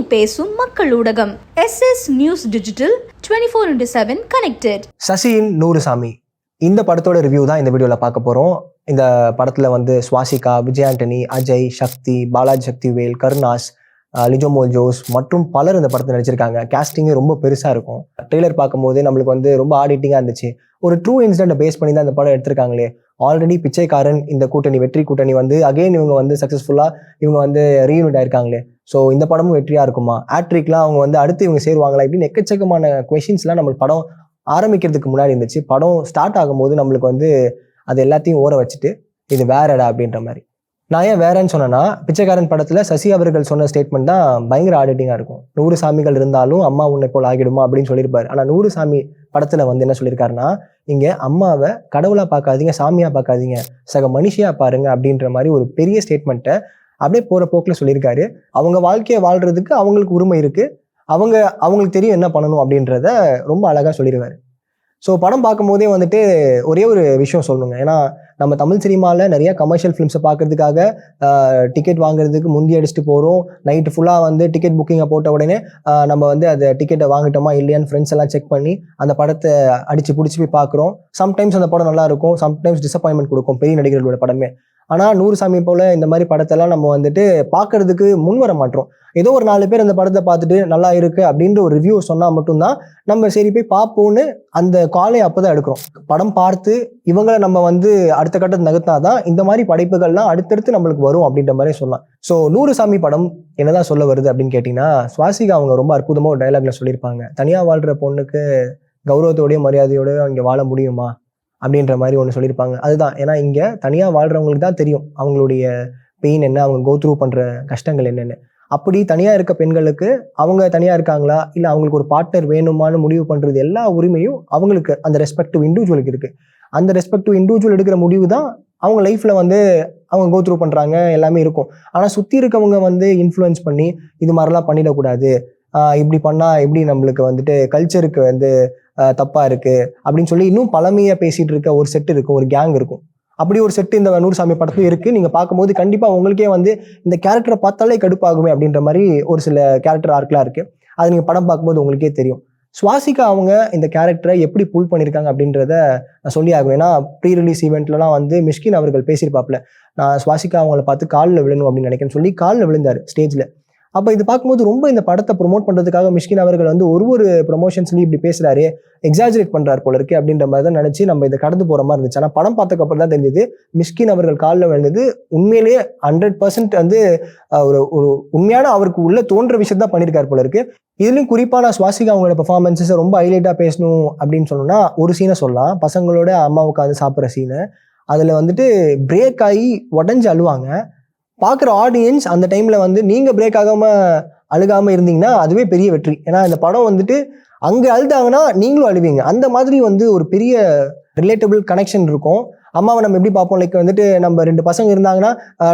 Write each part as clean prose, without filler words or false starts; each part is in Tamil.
தமிழ் பேசும் மக்கள் ஊடகம் SS நியூஸ் டிஜிட்டல் 24/7 கனெக்டட். சசியின் 100 சாமி இந்த படத்தோட ரிவ்யூ தான் இந்த வீடியோவில் பார்க்க போகிறோம். இந்த படத்தில் வந்து சுவாசிகா, விஜய் ஆண்டனி, அஜய், சக்தி, பாலாஜி சக்திவேல், கருணாஸ், லிஜோமோல் ஜோஸ் மற்றும் பலர் இந்த படத்தில் நடிச்சிருக்காங்க. கேஸ்டிங்கே ரொம்ப பெருசாக இருக்கும். ட்ரெய்லர் பார்க்கும்போது நம்மளுக்கு வந்து ரொம்ப ஆடிட்டிங்காக இருந்துச்சு. ஒரு ட்ரூ இன்சிடென்ட்டை பேஸ் பண்ணி தான் இந்த படம் எடுத்திருக்காங்களே. ஆல்ரெடி பிச்சைக்காரன் இந்த கூட்டணி வெற்றி கூட்டணி வந்து அகெயின் இவங்க வந்து சக்ஸஸ்ஃபுல்லாக இவங்க வந்து ரீயூனிட் ஆயிருக்காங்களே. ஸோ இந்த படமும் வெற்றியாக இருக்குமா, ஆட்ரிக்லாம் அவங்க வந்து அடுத்து இவங்க சேருவாங்களா, இப்படின்னு எக்கச்சக்கமான கொஷின்ஸ்லாம் நம்ம படம் ஆரம்பிக்கிறதுக்கு முன்னாடி இருந்துச்சு. படம் ஸ்டார்ட் ஆகும்போது நம்மளுக்கு வந்து அது எல்லாத்தையும் ஓர வச்சுட்டு இது வேறடா அப்படின்ற மாதிரி. நான் ஏன் வேறன்னு சொன்னேன்னா, பிச்சைக்காரன் படத்தில் சசி அவர்கள் சொன்ன ஸ்டேட்மெண்ட் தான் பயங்கர ஆடிட்டிங்காக இருக்கும். 100 சாமிகள் இருந்தாலும் அம்மா உன்னை போல் ஆகிடுமா அப்படின்னு சொல்லியிருப்பாரு. ஆனால் 100 சாமி படத்தில் வந்து என்ன சொல்லியிருக்காருன்னா, இங்கே அம்மாவை கடவுளாக பார்க்காதீங்க, சாமியாக பார்க்காதீங்க, சக மனுஷியாக பாருங்க அப்படின்ற மாதிரி ஒரு பெரிய ஸ்டேட்மெண்ட்டை அப்படியே போகிற போக்கில் சொல்லியிருக்காரு. அவங்க வாழ்க்கையை வாழ்கிறதுக்கு அவங்களுக்கு உரிமை இருக்குது, அவங்களுக்கு தெரியும் என்ன பண்ணணும் அப்படின்றத ரொம்ப அழகாக சொல்லிடுவார். ஸோ படம் பார்க்கும்போதே வந்துட்டு ஒரே ஒரு விஷயம் சொல்லணுங்க. ஏன்னா நம்ம தமிழ் சினிமாவில் நிறைய கமர்ஷியல் ஃபிலிம்ஸை பார்க்கறதுக்காக டிக்கெட் வாங்குறதுக்கு முந்தி அடிச்சுட்டு போகிறோம். நைட்டு ஃபுல்லாக வந்து டிக்கெட் புக்கிங்கை போட்ட உடனே நம்ம வந்து அதை டிக்கெட்டை வாங்கிட்டோமா இல்லையான்னு ஃப்ரெண்ட்ஸ் எல்லாம் செக் பண்ணி அந்த படத்தை அடித்து பிடிச்சி போய் பார்க்குறோம். சம்டைம்ஸ் அந்த படம் நல்லா இருக்கும், சம்டைம்ஸ் டிசப்பாயின்மெண்ட் கொடுக்கும் பெரிய நடிகர்களோட படமே. ஆனால் 100 சாமி போல் இந்த மாதிரி படத்தெல்லாம் நம்ம வந்துட்டு பார்க்கறதுக்கு முன் வர மாட்டோம். ஏதோ ஒரு 4 பேர் அந்த படத்தை பார்த்துட்டு நல்லா இருக்குது அப்படின்ற ஒரு ரிவ்யூ சொன்னால் மட்டும்தான் நம்ம சரி போய் பார்ப்போன்னு அந்த காலை அப்போ தான் எடுக்கிறோம். படம் பார்த்து இவங்களை நம்ம வந்து அடுத்த கட்டத்தை நகர்த்தாதான் இந்த மாதிரி படைப்புகள்லாம் அடுத்தடுத்து நம்மளுக்கு வரும் அப்படின்ற மாதிரி சொல்லலாம். ஸோ 100 சாமி படம் என்னதான் சொல்ல வருது அப்படின்னு கேட்டிங்கன்னா, சுவாசிகா அவங்க ரொம்ப அற்புதமாக ஒரு டைலாக்ல சொல்லியிருப்பாங்க. தனியாக வாழ்கிற பொண்ணுக்கு கௌரவத்தோடய மரியாதையோடய இங்கே வாழ முடியுமா அப்படின்ற மாதிரி ஒன்று சொல்லியிருப்பாங்க. அதுதான், ஏன்னா இங்கே தனியாக வாழ்கிறவங்களுக்கு தான் தெரியும் அவங்களுடைய பெயின் என்ன, அவங்க கோ த்ரூ பண்ணுற கஷ்டங்கள் என்னென்னு. அப்படி தனியாக இருக்க பெண்களுக்கு அவங்க தனியாக இருக்காங்களா இல்லை அவங்களுக்கு ஒரு பார்ட்னர் வேணுமான்னு முடிவு பண்ணுறது எல்லா உரிமையும் அவங்களுக்கு அந்த ரெஸ்பெக்டிவ் இண்டிவிஜுவலுக்கு இருக்குது. அந்த ரெஸ்பெக்டிவ் இண்டிவிஜுவல் எடுக்கிற முடிவு தான் அவங்க லைஃப்பில் வந்து அவங்க கோ த்ரூ பண்ணுறாங்க, எல்லாமே இருக்கும். ஆனால் சுற்றி இருக்கவங்க வந்து இன்ஃப்ளூயன்ஸ் பண்ணி இது மாதிரிலாம் பண்ணிடக்கூடாது, இப்படி பண்ணால் எப்படி நம்மளுக்கு வந்துட்டு கல்ச்சருக்கு வந்து தப்பாக இருக்குது அப்படின்னு சொல்லி இன்னும் பழமையாக பேசிகிட்டு இருக்க ஒரு செட் இருக்கும், ஒரு கேங் இருக்கும். அப்படி ஒரு செட்டு இந்த 100 சாமி படத்துலையும் இருக்குது. நீங்கள் பார்க்கும்போது கண்டிப்பாக உங்களுக்கே வந்து இந்த கேரக்டரை பார்த்தாலே கடுப்பாகுமே அப்படின்ற மாதிரி ஒரு சில கேரக்டர் ஆர்க்லாம் இருக்குது. அது நீங்கள் படம் பார்க்கும்போது உங்களுக்கே தெரியும். சுவாசிகா அவங்க இந்த கேரக்டரை எப்படி புல் பண்ணியிருக்காங்க அப்படின்றத நான் சொல்லி ஆகும். ஏன்னா ப்ரீ ரிலீஸ் ஈவெண்ட்லலாம் வந்து மிஷ்கின் அவர்கள் பேசியிருப்பாப்புல, நான் சுவாசிகா அவங்கள பார்த்து காலில் விழணும் அப்படின்னு நினைக்கிறேன்னு சொல்லி காலில் விழுந்தார் ஸ்டேஜில். அப்போ இது பார்க்கும்போது ரொம்ப இந்த படத்தை ப்ரொமோட் பண்ணுறதுக்காக மிஷ்கின் அவர்கள் வந்து ஒரு ப்ரொமோஷன்ஸ்லையும் இப்படி பேசுகிறாரு, எக்ஸாஜரேட் பண்ணுறாரு போல இருக்கு அப்படின்ற மாதிரி தான் நினச்சி நம்ம இதை கடந்து போகிற மாதிரி இருந்துச்சு. ஆனால் படம் பார்த்ததுக்கப்புறம் தான் தெரிஞ்சது மிஷ்கின் அவர்கள் காலில் விழுந்தது உண்மையிலேயே 100% வந்து ஒரு உண்மையான அவருக்கு உள்ள தோன்ற விஷயம் தான் பண்ணியிருக்காரு போல இருக்கு. இதுலையும் குறிப்பாக நான் சுவாசிகா அவங்களோட பெர்ஃபார்மன்ஸை ரொம்ப ஹைலைட்டாக பேசணும் அப்படின்னு சொன்னோம்னா ஒரு சீனை சொல்லலாம். பசங்களோட அம்மா உட்காந்து சாப்பிட்ற சீனை. அதில் வந்துட்டு பிரேக் ஆகி உடஞ்சி அழுவாங்க. பார்க்குற ஆடியன்ஸ் அந்த டைமில் வந்து நீங்கள் பிரேக் ஆகாமல் அழுகாமல் இருந்தீங்கன்னா அதுவே பெரிய வெற்றி. ஏன்னா இந்த படம் வந்துட்டு அங்கே அழுதாங்கன்னா நீங்களும் அழுவீங்க. அந்த மாதிரி வந்து ஒரு பெரிய ரிலேட்டபிள் கனெக்ஷன் இருக்கும். அம்மாவை நம்ம எப்படி பார்ப்போம், லைக் வந்துட்டு நம்ம 2 பசங்க இருந்தாங்கன்னா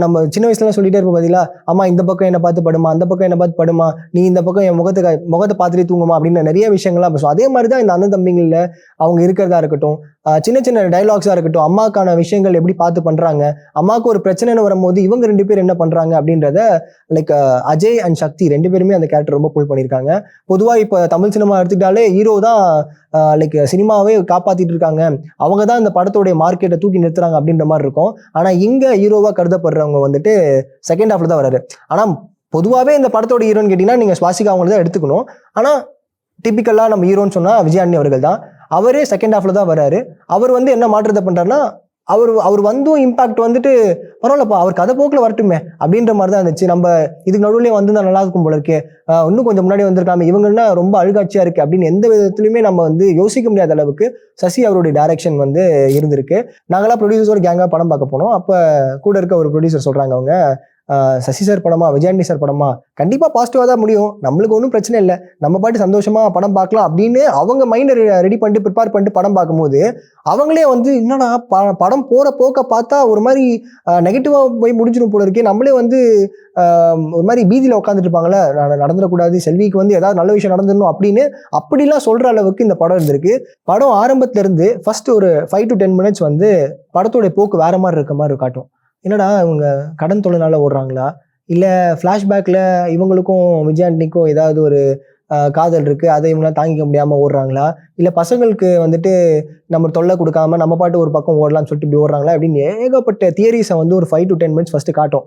நம்ம சின்ன வயசுலாம் சொல்லிட்டே இருப்போம் பார்த்தீங்களா, அம்மா இந்த பக்கம் என்னை பார்த்து படுமா, அந்த பக்கம் என்னை பார்த்து படுமா, நீ இந்த பக்கம் என் முகத்தை பார்த்துட்டு தூங்குமா அப்படின்னு நிறைய விஷயங்கள்லாம் பேசும். அதே மாதிரி தான் இந்த அண்ணன் தம்பிங்களில் அவங்க இருக்கிறதா இருக்கட்டும், சின்ன சின்ன டைலாக்ஸாக இருக்கட்டும், அம்மாக்கான விஷயங்கள் எப்படி பார்த்து பண்ணுறாங்க, அம்மாவுக்கு ஒரு பிரச்சனைன்னு வரும்போது இவங்க 2 பேர் என்ன பண்ணுறாங்க அப்படின்றத லைக் அஜய் அண்ட் சக்தி 2 பேருமே அந்த கேரக்டர் ரொம்ப புல் பண்ணியிருக்காங்க. பொதுவாக இப்போ தமிழ் சினிமா எடுத்துக்கிட்டாலே ஹீரோ தான் லைக் சினிமாவே காப்பாற்றிட்டு இருக்காங்க, அவங்க தான் இந்த படத்தோடைய மார்க்கெட்டை தூக்கி நிறுத்துறாங்க அப்படின்ற மாதிரி இருக்கும். ஆனால் இங்கே ஹீரோவாக கருதப்படுறவங்க வந்துட்டு செகண்ட் ஹாஃப்ல தான் வராரு. ஆனால் பொதுவாகவே இந்த படத்தோட ஹீரோன்னு கேட்டிங்கன்னா நீங்கள் சுவாசிகா அவங்களை தான் எடுத்துக்கணும். ஆனால் டிப்பிக்கலாக நம்ம ஹீரோன்னு சொன்னால் விஜய் ஆண்டனி அவர்கள் தான். அவரே செகண்ட் ஹாஃப்ல தான் வராரு. அவர் வந்து என்ன மாற்றத்தை பண்ணுறாருன்னா, அவர் வந்தும் இம்பாக்ட் வந்துட்டு பரவாயில்லப்பா, அவர் கதை போக்கில் வரட்டுமே அப்படின்ற மாதிரி தான் இருந்துச்சு. நம்ம இதுக்கு நடுவுலேயே வந்து தான் நல்லா இருக்கும் போல இருக்கே, இன்னும் கொஞ்சம் முன்னாடி வந்திருக்காம, இவங்கன்னா ரொம்ப அழுகாட்சியாக இருக்குது அப்படின்னு எந்த விதத்துலையுமே நம்ம வந்து யோசிக்க முடியாத அளவுக்கு சசி அவருடைய டைரக்ஷன் வந்து இருந்திருக்கு. நாங்களாம் ப்ரொடியூசர் கேங்காக படம் பார்க்க போனோம். அப்போ கூட இருக்க ஒரு ப்ரொடியூசர் சொல்கிறாங்க, அவங்க சசி சார் படமா, விஜயாண்டி சார் படமா, கண்டிப்பாக பாசிட்டிவாக தான் முடியும், நம்மளுக்கு ஒன்றும் பிரச்சனை இல்லை, நம்ம பாட்டு சந்தோஷமாக படம் பார்க்கலாம் அப்படின்னு அவங்க மைண்டை ரெடி பண்ணிட்டு ப்ரிப்பேர் பண்ணிட்டு படம் பார்க்கும்போது அவங்களே வந்து என்னடா படம் போகிற போக்க பார்த்தா ஒரு மாதிரி நெகட்டிவாக போய் முடிஞ்சிடும் போல இருக்கே, நம்மளே வந்து ஒரு மாதிரி பீதியில் உட்காந்துட்டு இருப்பாங்களே, நடந்துடக்கூடாது, செல்விக்கு வந்து ஏதாவது நல்ல விஷயம் நடந்துடணும் அப்படின்னு அப்படிலாம் சொல்கிற அளவுக்கு இந்த படம் இருந்திருக்கு. படம் ஆரம்பத்திலேருந்து ஃபர்ஸ்ட் ஒரு 5 to 10 minutes வந்து படத்தோடைய போக்கு வேற மாதிரி இருக்க மாதிரி காட்டும். என்னடா இவங்க கடன் தொழிலால ஓடுறாங்களா, இல்லை ஃப்ளாஷ்பேக்கில் இவங்களுக்கும் விஜய் ஆண்டனிக்கும் ஏதாவது ஒரு காதல் இருக்குது, அதை இவங்களாம் தாங்கிக்க முடியாமல் ஓடுறாங்களா, இல்லை பசங்களுக்கு வந்துட்டு நம்ம தொல்லை கொடுக்காம நம்ம பாட்டு ஒரு பக்கம் ஓடலாம்னு சொல்லிட்டு இப்படி ஓடுறாங்களா அப்படின்னு ஏகப்பட்ட தியரிஸை வந்து ஒரு 5 to 10 minutes ஃபஸ்ட்டு காட்டும்.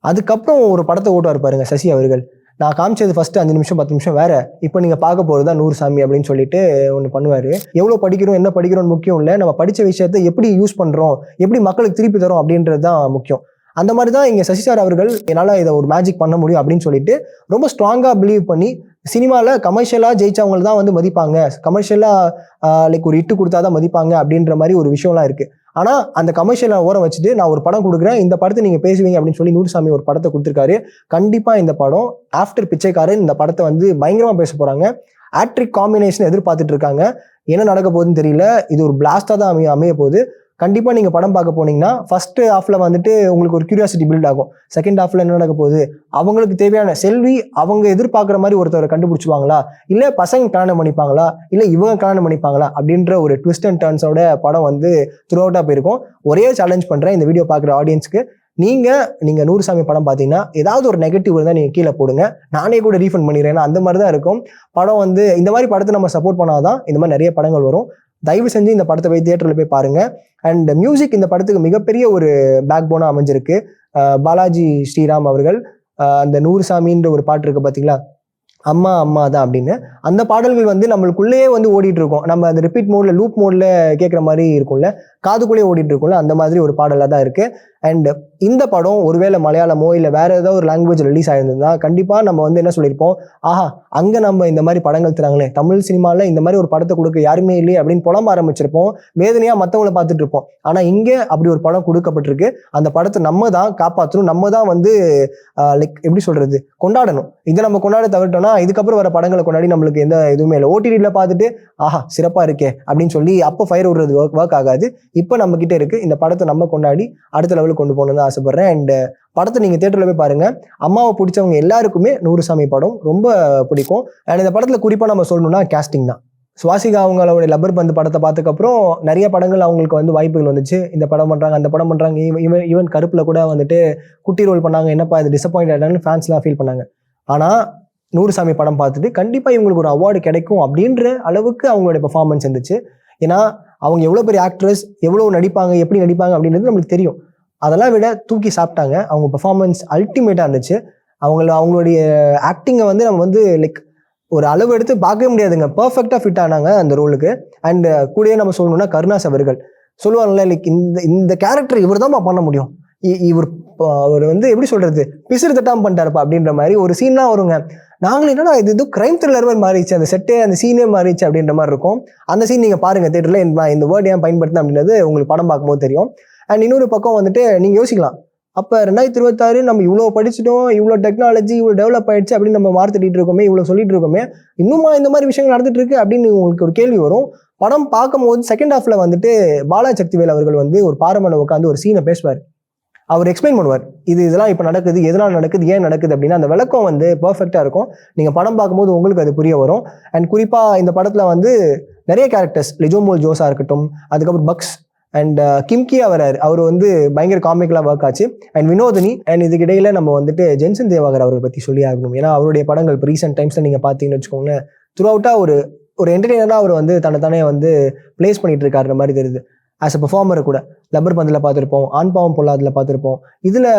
அதுக்கப்புறம் ஒரு படத்தை ஓட்டுவார் பாருங்க சசி அவர்கள். நான் காமிச்சது ஃபஸ்ட்டு 5 நிமிஷம் 10 நிமிஷம் வேற, இப்போ நீங்கள் பார்க்க போகிறது தான் 100 சாமி அப்படின்னு சொல்லிட்டு ஒன்று பண்ணுவார். எவ்வளோ படிக்கிறோம் என்ன படிக்கிறோம்னு முக்கியம் இல்லை, நம்ம படித்த விஷயத்தை எப்படி யூஸ் பண்ணுறோம், எப்படி மக்களுக்கு திருப்பி தரோம் அப்படின்றது தான் முக்கியம். அந்த மாதிரி தான் இங்கே சசி சார் அவர்கள் என்னால் இதை ஒரு மேஜிக் பண்ண முடியும் அப்படின்னு சொல்லிட்டு ரொம்ப ஸ்ட்ராங்காக பிலீவ் பண்ணி சினிமாவில் கமர்ஷியலாக ஜெயிச்சவங்க தான் வந்து மதிப்பாங்க, கமர்ஷியலாக லைக் ஒரு இட்டு கொடுத்தா தான் மதிப்பாங்க அப்படின்ற மாதிரி ஒரு விஷயம்லாம் இருக்குது. ஆனால் அந்த கமர்ஷியலை ஓரம் வச்சுட்டு நான் ஒரு படம் கொடுக்குறேன், இந்த படத்தை நீங்கள் பேசுவீங்க அப்படின்னு சொல்லி நூறுசாமி ஒரு படத்தை கொடுத்துருக்காரு. கண்டிப்பாக இந்த படம் ஆஃப்டர் பிச்சைக்காரன் இந்த படத்தை வந்து பயங்கரமாக பேச போகிறாங்க. ஆட்ரிக் காம்பினேஷன் எதிர்பார்த்துட்டு இருக்காங்க. என்ன நடக்க போகுதுன்னு தெரியல. இது ஒரு பிளாஸ்டாக தான் அமைய போகுது. கண்டிப்பாக நீங்கள் படம் பார்க்க போனீங்கன்னா ஃபர்ஸ்ட் ஹாஃபில் வந்துட்டு உங்களுக்கு ஒரு கியூரியாசிட்டி பில்ட் ஆகும். செகண்ட் ஹாஃபில் என்ன நடக்க போகுது, அவங்களுக்கு தேவையான செல்வி அவங்க எதிர்பார்க்குற மாதிரி ஒருத்தரை கண்டுபிடிச்சுவாங்களா, இல்லை பசங்க கல்யாணம் பண்ணிப்பாங்களா, இல்லை இவங்க கல்யாணம் பண்ணிப்பாங்களா அப்படின்ற ஒரு ட்விஸ்ட் அண்ட் டர்ன்ஸோட படம் வந்து த்ரூ அவுட்டாக போயிருக்கும். ஒரே சேலஞ்ச் பண்ணுறேன் இந்த வீடியோ பார்க்குற ஆடியன்ஸ்க்கு, நீங்கள் 100 சாமி படம் பார்த்தீங்கன்னா ஏதாவது ஒரு நெகட்டிவ் இருந்தால் நீங்கள் கீழே போடுங்க, நானே கூட ரீஃபண்ட் பண்ணிடுறேன். ஏன்னா அந்த மாதிரி தான் இருக்கும் படம் வந்து. இந்த மாதிரி படத்தை நம்ம சப்போர்ட் பண்ணாதான் இந்த மாதிரி நிறைய படங்கள் வரும். தயவு செஞ்சு இந்த படத்தை போய் தியேட்டரில் போய் பாருங்க. அண்ட் மியூசிக் இந்த படத்துக்கு மிகப்பெரிய ஒரு பேக் போனாக அமைஞ்சிருக்கு. பாலாஜி ஸ்ரீராம் அவர்கள் அந்த 100 சாமின்ற ஒரு பாட்டு இருக்கு பார்த்தீங்களா, அம்மா அம்மா தான் அப்படின்னு, அந்த பாடல்கள் வந்து நம்மளுக்குள்ளேயே வந்து ஓடிட்டு இருக்கும். நம்ம அந்த ரிப்பீட் மோட்ல லூப் மோட்ல கேட்குற மாதிரி இருக்கும்ல, காதுக்குள்ளேயே ஓடிட்டு இருக்கும்ல, அந்த மாதிரி ஒரு பாடலாக தான் இருக்கு. அண்ட் இந்த படம் ஒருவேளை மலையாளமோ இல்லை வேற ஏதாவது ஒரு லாங்குவேஜ் ரிலீஸ் ஆயிருந்ததுன்னா கண்டிப்பாக நம்ம வந்து என்ன சொல்லியிருப்போம், ஆஹா அங்கே நம்ம இந்த மாதிரி படங்கள் தராங்களே, தமிழ் சினிமாவில் இந்த மாதிரி ஒரு படத்தை கொடுக்க யாருமே இல்லையே அப்படின்னு புலம்ப ஆரம்பிச்சிருப்போம். வேதனையாக மற்றவங்களை பார்த்துட்டு இருப்போம். ஆனால் இங்கே அப்படி ஒரு படம் கொடுக்கப்பட்டிருக்கு. அந்த படத்தை நம்ம தான் காப்பாற்றணும், நம்ம தான் வந்து லைக் எப்படி சொல்றது, கொண்டாடணும். இதை நம்ம கொண்டாட தவிர்த்தோம்னா இதுக்கப்புறம் வர படங்களை கொண்டாடி நம்மளுக்கு எந்த இதுவுமே இல்லை. ஓடிடியில் பார்த்துட்டு ஆஹா சிறப்பாக இருக்கே அப்படின்னு சொல்லி அப்போ ஃபயர் விடுறது ஒர்க் ஆகாது. இப்போ நம்ம கிட்ட இருக்கு, இந்த படத்தை நம்ம கொண்டாடி அடுத்த லெவலுக்கு கொண்டு போகணும்னு தான் ஆசைப்படுறேன். அண்ட் படத்தை நீங்க தியேட்டர்ல போய் பாருங்க. அம்மாவை பிடிச்சவங்க எல்லாருக்குமே 100 சாமி படம் ரொம்ப பிடிக்கும். அண்ட் இந்த படத்துல குறிப்பா நம்ம சொல்லணும்னா கேஸ்டிங் தான். சுவாசிகா அவங்களோட லப்பர் பந்து படத்தை பார்த்ததுக்கப்புறம் நிறைய படங்கள் அவங்களுக்கு வந்து வாய்ப்புகள் வந்துச்சு. இந்த படம் பண்றாங்க, அந்த படம் பண்றாங்க, ஈவன் கருப்புல கூட வந்துட்டு குட்டி ரோல் பண்ணாங்க. என்னப்பா இது டிசப்பாயிண்ட் ஆயிட்டாங்கன்னு ஃபேன்ஸ்லாம் ஃபீல் பண்ணாங்க. ஆனா 100 சாமி படம் பார்த்துட்டு கண்டிப்பா இவங்களுக்கு ஒரு அவார்டு கிடைக்கும் அப்படின்ற அளவுக்கு அவங்களுடைய பெர்ஃபார்மன்ஸ் இருந்துச்சு. ஏன்னா அவங்க எவ்வளோ பெரிய ஆக்ட்ரஸ், எவ்வளோ நடிப்பாங்க, எப்படி நடிப்பாங்க அப்படின்றது நம்மளுக்கு தெரியும். அதெல்லாம் விட தூக்கி சாப்பிட்டாங்க. அவங்க பெர்ஃபார்மன்ஸ் அல்டிமேட்டாக இருந்துச்சு. அவங்களுடைய ஆக்டிங்கை வந்து நம்ம வந்து லைக் ஒரு அளவு எடுத்து பார்க்கவே முடியாதுங்க. பர்ஃபெக்டாக ஃபிட் ஆனாங்க அந்த ரோலுக்கு. அண்ட் கூடயே நம்ம சொல்லணும்னா கருணாஸ் அவர்கள் சொல்லுவாங்கல்ல, லைக் இந்த கேரக்டர் இவர் தான் பண்ண முடியும், இவர் வந்து எப்படி சொல்றது பிசிறு தட்டாமல் பண்ணிட்டாருப்பா அப்படின்ற மாதிரி ஒரு சீன்லாம் வருங்க. நாங்களும் என்னன்னா இது கிரைம் த்ரில்லர் மாதிரி மாறிடுச்சு, அந்த செட்டே அந்த சீனே மாறிடுச்சு அப்படின்ற மாதிரி இருக்கும். அந்த சீன் நீங்கள் பாருங்க தியேட்டரில். இந்த வேர்ட் ஏன் பயன்படுத்தினேன் அப்படின்றது உங்களுக்கு படம் பார்க்கும்போது தெரியும். அண்ட் இன்னொரு பக்கம் வந்துட்டு நீங்கள் யோசிக்கலாம், அப்போ 2026 நம்ம இவ்வளோ படிச்சுட்டோம், இவ்வளோ டெக்னாலஜி இவ்வளோ டெவலப் ஆயிடுச்சு அப்படின்னு நம்ம வார்த்தைட்டு இருக்கோமே, இவ்வளோ சொல்லிட்டு இருக்கோமே, இன்னுமா இந்த மாதிரி விஷயங்கள் நடந்துட்டு இருக்கு அப்படின்னு உங்களுக்கு ஒரு கேள்வி வரும். படம் பார்க்கும்போது செகண்ட் ஹாஃப்ல வந்துட்டு பாலாஜி சக்திவேல் அவர்கள் வந்து ஒரு பாரமனை உட்காந்து ஒரு சீனை பேசுவார். அவர் எக்ஸ்பிளைன் பண்ணுவார், இதெல்லாம் இப்போ நடக்குது, எதனால் நடக்குது, ஏன் நடக்குது அப்படின்னு. அந்த விளக்கம் வந்து பர்ஃபெக்டாக இருக்கும். நீங்கள் படம் பார்க்கும்போது உங்களுக்கு அது புரிய வரும். அண்ட் குறிப்பாக இந்த படத்தில் வந்து நிறைய கேரக்டர்ஸ், லிஜோமோல் ஜோஸாக இருக்கட்டும், அதுக்கப்புறம் பக்ஸ் அண்ட் கிம்கியா வராரு, அவர் வந்து பயங்கர காமிக்கலாக ஒர்க் ஆச்சு. அண்ட் வினோதினி. அண்ட் இதுக்கு இடையில நம்ம வந்துட்டு ஜென்சன் தேவாகர் அவரை பற்றி சொல்லி ஆகணும். ஏன்னா அவருடைய படங்கள் இப்போ ரீசெண்ட் டைம்ஸில் நீங்கள் பார்த்தீங்கன்னு வச்சுக்கோங்களேன், த்ரூ அவுட்டாக ஒரு என்டர்டெய்னராக அவர் வந்து தன்னை வந்து பிளேஸ் பண்ணிட்டு இருக்காருன்ற மாதிரி தெரியுது. ஆஸ் அ பெர்ஃபார்மரை கூட லப்பர் பந்தில் பார்த்துருப்போம், ஆண் பாவம் பொல்லாதில் பார்த்துருப்போம். இதில்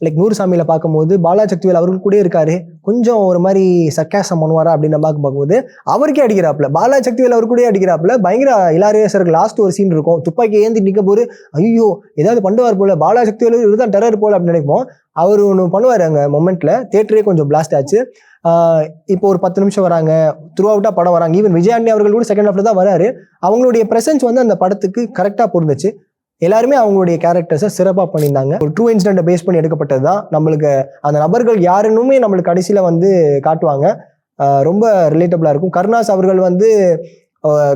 லைக் 100 சாமியில் பார்க்கும்போது பாலாஜி சக்திவேல் அவர்கள் கூட இருக்காரு, கொஞ்சம் ஒரு மாதிரி சர்க்காசம் பண்ணுவாரா அப்படின்னு பார்க்கும்போது அவருக்கே அடிக்கிறாப்புல, பாலாஜி சக்திவேல் அவர் கூட அடிக்கிறாப்புல. பயங்கர இலாரியஸாக இருக்கு. லாஸ்ட் ஒரு சீன் இருக்கும், துப்பாக்கி ஏந்தி நிற்க போது ஐயோ ஏதாவது பண்ணுவார் போல, பாலாஜி சக்திவேல் இதுதான் டெரர் போல அப்படின்னு நினைப்போம். அவர் ஒன்று பண்ணுவார் அங்கே மொமெண்ட்ல. தியேட்டரே கொஞ்சம் பிளாஸ்ட் ஆச்சு. இப்போ ஒரு 10 நிமிஷம் வராங்க, த்ரூ அவுட்டாக படம் வராங்க. ஈவன் விஜய் ஆண்டனி அவர்கள் கூட செகண்ட் ஹாஃப்ல தான் வராரு. அவங்களுடைய ப்ரெசன்ஸ் வந்து அந்த படத்துக்கு கரெக்டாக பொருந்துச்சு. எல்லாருமே அவங்களுடைய கேரக்டர்ஸை சிறப்பாக பண்ணியிருந்தாங்க. ஒரு ட்ரூ இன்சிடென்ட்டை பேஸ் பண்ணி எடுக்கப்பட்டது தான். நம்மளுக்கு அந்த நபர்கள் யாருன்னுமே நம்மளுக்கு கடைசியில் வந்து காட்டுவாங்க. ரொம்ப ரிலேட்டபிளாக இருக்கும். கருணாஸ் அவர்கள் வந்து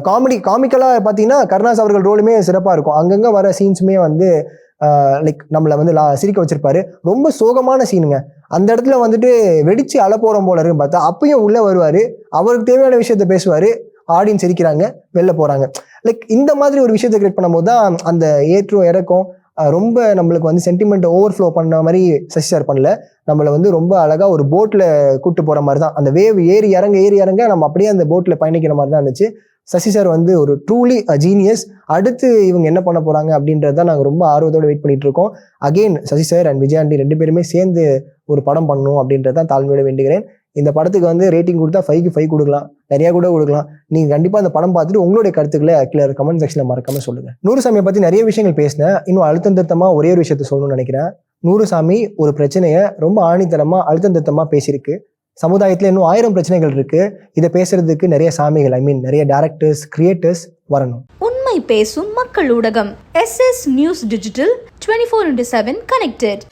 காமிக்கலாக பார்த்தீங்கன்னா கருணாஸ் அவர்கள் ரோலுமே சிறப்பாக இருக்கும். அங்கங்கே வர சீன்ஸுமே வந்து லைக் நம்மளை வந்து சிரிக்க வச்சிருப்பாரு. ரொம்ப சோகமான சீனுங்க. அந்த இடத்துல வந்துட்டு வெடிச்சு அழப்போறம் போல இருக்குன்னு பார்த்தா அப்பயும் உள்ளே வருவார், அவருக்கு தேவையான விஷயத்த பேசுவார், ஆடியன்ஸ் சிரிக்கிறாங்க, வெளில போகிறாங்க. லைக் இந்த மாதிரி ஒரு விஷயத்தை கிரியேட் பண்ணும்போது தான் அந்த ஏற்றம் இறக்கம் ரொம்ப நம்மளுக்கு வந்து சென்டிமெண்ட் ஓவர்ஃப்ளோ பண்ண மாதிரி சசி சார் பண்ணல. நம்மளை வந்து ரொம்ப அழகா ஒரு போட்ல கூட்டு போற மாதிரி தான், அந்த வேவ் ஏறி இறங்க நம்ம அப்படியே அந்த போட்ல பயணிக்கிற மாதிரி தான் இருந்துச்சு. சசி சார் வந்து ஒரு ட்ரூலி ஜீனியஸ். அடுத்து இவங்க என்ன பண்ண போறாங்க அப்படின்றத நாங்கள் ரொம்ப ஆர்வத்தோடு வெயிட் பண்ணிட்டு இருக்கோம். Again Sasi sir and Vijayandi 2 பேருமே சேர்ந்து ஒரு படம் பண்ணணும் அப்படின்றதான் தாழ்மையோட வேண்டுகிறேன். இந்த படத்துக்கு வந்து ரேட்டிங் கொடுத்தா 5க்கு 5 கொடுக்கலாம், நிறைய கூட கொடுக்கலாம். நீங்க கண்டிப்பா இந்த படம் பார்த்துட்டு உங்களுடைய கருத்துக்களை கீழே கமெண்ட் செக்ஷன்ல மறக்காம சொல்லுங்க. நூறுசாமியை பத்தி நிறைய விஷயங்கள் பேசினேன். இன்னும் அழுத்தம் திருத்தமா ஒரே ஒரு விஷயத்த சொல்லணும்னு நினைக்கிறேன். நூறுசாமி ஒரு பிரச்சனையை ரொம்ப ஆணித்தரமா அழுத்தம் திருத்தமா பேசியிருக்கு. சமுதாயத்துல இன்னும் 1000 பிரச்சனைகள் இருக்கு. இதை பேசுறதுக்கு நிறைய சாமிகள், நிறைய டைரக்டர்ஸ், கிரியேட்டர்ஸ் வரணும். உண்மை பேசும் மக்கள் ஊடகம் SS நியூஸ் டிஜிட்டல் 24/7 கனெக்டட்.